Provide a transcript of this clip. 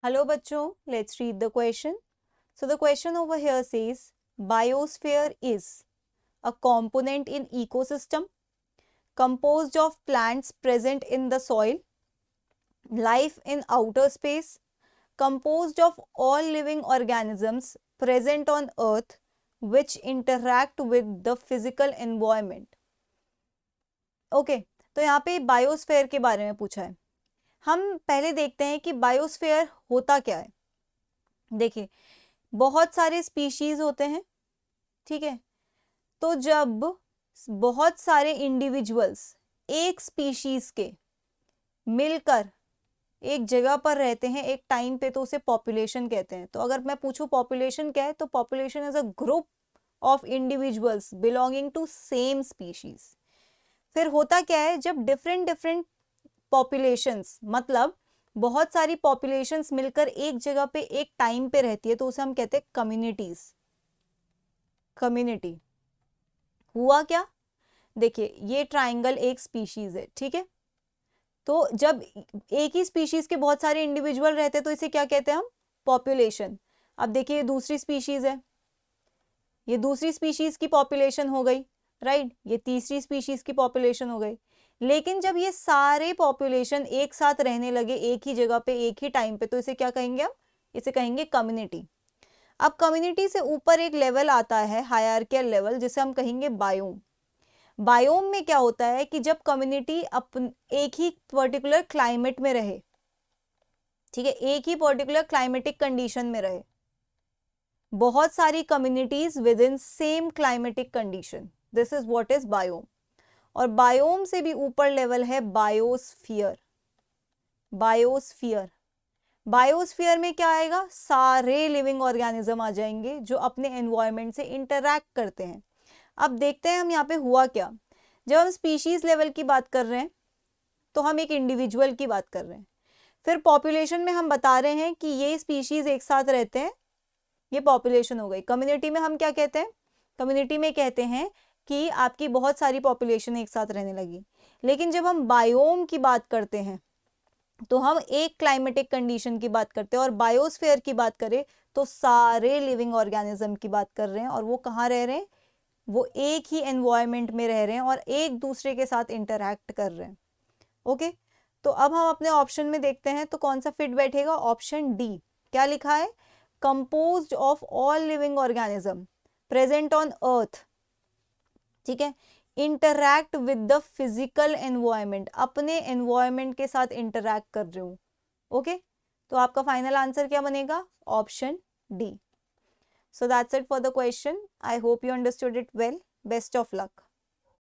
Hello bachcho, let's read the question. So the question over here says biosphere is a component in ecosystem composed of plants present in the soil, life in outer space, composed of all living organisms present on earth which interact with the physical environment. Okay तो यहाँ पे biosphere के बारे में पूछा है। हम पहले देखते हैं कि बायोस्फेयर होता क्या है। देखिए बहुत सारे स्पीशीज होते हैं, ठीक है। तो जब बहुत सारे इंडिविजुअल्स एक स्पीशीज के मिलकर एक जगह पर रहते हैं एक टाइम पे, तो उसे पॉपुलेशन कहते हैं। तो अगर मैं पूछूं पॉपुलेशन क्या है, तो population is a group of individuals belonging to same species. फिर होता क्या है, जब डिफरेंट डिफरेंट पॉपुलेशंस, मतलब बहुत सारी पॉपुलेशंस मिलकर एक जगह पे एक टाइम पे रहती है, तो उसे हम कहते हैं कम्युनिटीज। कम्युनिटी हुआ क्या, देखिए ये ट्राइंगल एक स्पीशीज है, ठीक है। तो जब एक ही स्पीशीज के बहुत सारे इंडिविजुअल रहते हैं तो इसे क्या कहते हैं हम, पॉपुलेशन। अब देखिए ये दूसरी स्पीशीज है, ये दूसरी स्पीशीज की पॉपुलेशन हो गई, राइट। ये तीसरी स्पीशीज की पॉपुलेशन हो गई। लेकिन जब ये सारे पॉपुलेशन एक साथ रहने लगे एक ही जगह पे एक ही टाइम पे, तो इसे क्या कहेंगे हम, इसे कहेंगे कम्युनिटी। अब कम्युनिटी से ऊपर एक लेवल आता है, हायरार्कियल लेवल, जिसे हम कहेंगे बायोम। बायोम में क्या होता है कि जब कम्युनिटी एक ही पर्टिकुलर क्लाइमेट में रहे, ठीक है, एक ही पर्टिकुलर क्लाइमेटिक कंडीशन में रहे, बहुत सारी communities with in same climatic condition, this is what is biome. और बायोम से भी ऊपर लेवल है बायोस्फीयर। बायोस्फीयर, बायोस्फीयर में क्या आएगा, सारे लिविंग ऑर्गेनिज्म आ जाएंगे जो अपने एनवायरनमेंट से इंटरैक्ट करते हैं। अब देखते हैं हम यहाँ पे हुआ क्या। जब हम स्पीशीज लेवल की बात कर रहे हैं तो हम एक इंडिविजुअल की बात कर रहे हैं। फिर पॉपुलेशन में हम बता रहे हैं कि ये स्पीशीज एक साथ रहते हैं, ये पॉपुलेशन हो गई। कम्युनिटी में हम क्या कहते हैं, कम्युनिटी में कहते हैं कि आपकी बहुत सारी पॉपुलेशन एक साथ रहने लगी। लेकिन जब हम बायोम की बात करते हैं तो हम एक क्लाइमेटिक कंडीशन की बात करते हैं, और बायोस्फीयर की बात करें तो सारे लिविंग ऑर्गेनिज्म की बात कर रहे हैं। और वो कहाँ रह रहे हैं, वो एक ही एनवायरनमेंट में रह रहे हैं और एक दूसरे के साथ इंटरैक्ट कर रहे हैं। ओके, तो अब हम अपने ऑप्शन में देखते हैं तो कौन सा फिट बैठेगा, ऑप्शन डी। क्या लिखा है, composed of all living organism present on earth, ठीक है, interact with the physical environment, अपने एनवायरनमेंट के साथ इंटरैक्ट कर रहे हूँ। ओके, तो आपका फाइनल आंसर क्या बनेगा, option D. So that's it for the question. I hope you understood it well. Best of luck.